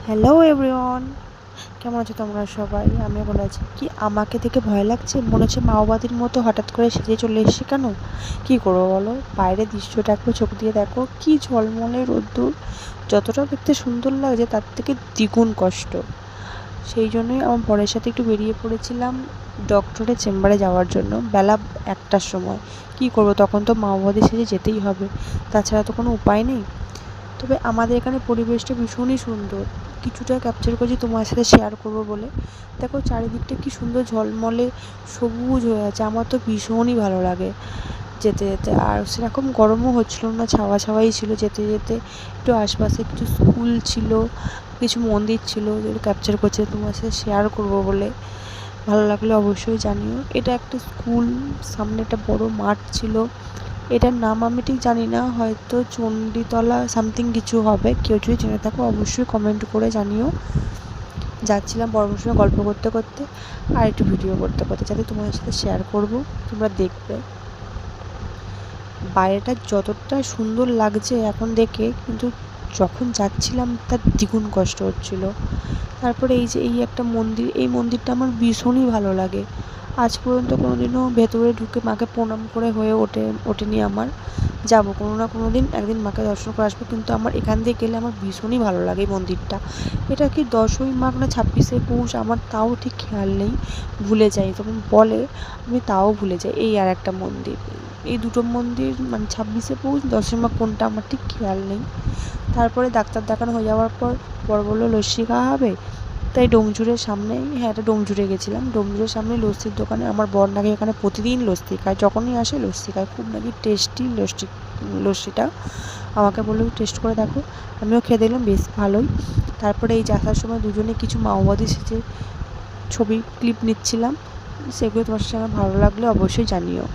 Hello everyone, কেমন আছো তোমরা সবাই? আমি ভালো আছি। কি আমাকে দেখে ভয় লাগছে? মনে হচ্ছে মাওবাদীর মতো হঠাৎ করে সেজে চলে এসেছি কেন? কি করবো বলো? বাইরের দৃশ্যটা একটু চোখ দিয়ে দেখো, কি ঝলমলে রোদ্দুর। যতটা দেখতে সুন্দর লাগছে তার থেকে দ্বিগুণ কষ্ট। সেই জন্যই আমার বরের সাথে একটু বেরিয়ে পড়েছিলাম ডক্টরের চেম্বারে যাওয়ার জন্য বেলা 1টার সময়। কি করবো, তখন তো মাওবাদী সেজে যেতেই হবে, তাছাড়া তো কোনো উপায় নেই। তবে আমাদের এখানে পরিবেশটা ভীষণই সুন্দর, কিছুটা ক্যাপচার করছি তোমার সাথে শেয়ার করবো বলে। দেখো চারিদিকটা কি সুন্দর ঝলমলে সবুজ হয়ে আছে, আমার তো ভীষণই ভালো লাগে যেতে যেতে। আর সেরকম গরমও হচ্ছিলো না, ছাওয়া ছাওয়াই ছিল যেতে যেতে। একটু আশপাশে কিছু স্কুল ছিল, কিছু মন্দির ছিল, যেগুলো ক্যাপচার করছে তোমার সাথে শেয়ার করবো বলে। ভালো লাগলে অবশ্যই জানিও। এটা একটা স্কুল, সামনে একটা বড় মাঠ ছিল। এটার নাম আমি ঠিক জানি না, হয়তো চণ্ডীতলা সামথিং কিছু হবে। কেউ যদি জেনে থাকো অবশ্যই কমেন্ট করে জানিও। যাচ্ছিলাম বড়মার সঙ্গে গল্প করতে করতে আর একটু ভিডিও করতে করতে, যাতে তোমাদের সাথে শেয়ার করব, তোমরা দেখবে। বাইরেটা যতটা সুন্দর লাগছে এখন দেখে, কিন্তু যখন যাচ্ছিলাম তার দ্বিগুণ কষ্ট হচ্ছিল। তারপরে এই যে এই একটা মন্দির, এই মন্দিরটা আমার ভীষণই ভালো লাগে। আজ পর্যন্ত কোনোদিনও ভেতরে ঢুকে মাকে প্রণাম করে হয়ে ওঠেনি আমার। যাবো কোনো না কোনো দিন, একদিন মাকে দর্শন করে আসবো, কিন্তু আমার এখান দিয়ে গেলে আমার ভীষণই ভালো লাগে এই মন্দিরটা। এটা কি 10ই মাঘ না 26শে পৌষ, আমার তাও ঠিক খেয়াল নেই, ভুলে যাই তখন বলে, আমি তাও ভুলে যাই। এই আর একটা মন্দির, এই দুটো মন্দির মানে 26শে পৌষ 10ই মাঘ কোনটা আমার ঠিক খেয়াল নেই। তারপরে ডাক্তার দেখানো হয়ে যাওয়ার পর বর বললো লস্যি খাওয়া হবে, তাই ডোমজুড়ের সামনেই, হ্যাঁ এটা ডোমজুড়ে গেছিলাম, ডোমজুড়ের সামনে লস্যির দোকানে। আমার বর নাকি এখানে প্রতিদিন লস্যি খায়, যখনই আসে লস্যি খায়, খুব নাকি টেস্টি লস্যিটা। আমাকে বললো টেস্ট করে দেখো, আমিও খেয়ে দেখলাম বেশ ভালোই। তারপরে এই আসার সময় দুজনে কিছু মাওবাদী সেজে ছবি ক্লিপ নিচ্ছিলাম, সেগুলো তোমার সঙ্গে ভালো লাগলে অবশ্যই জানিও।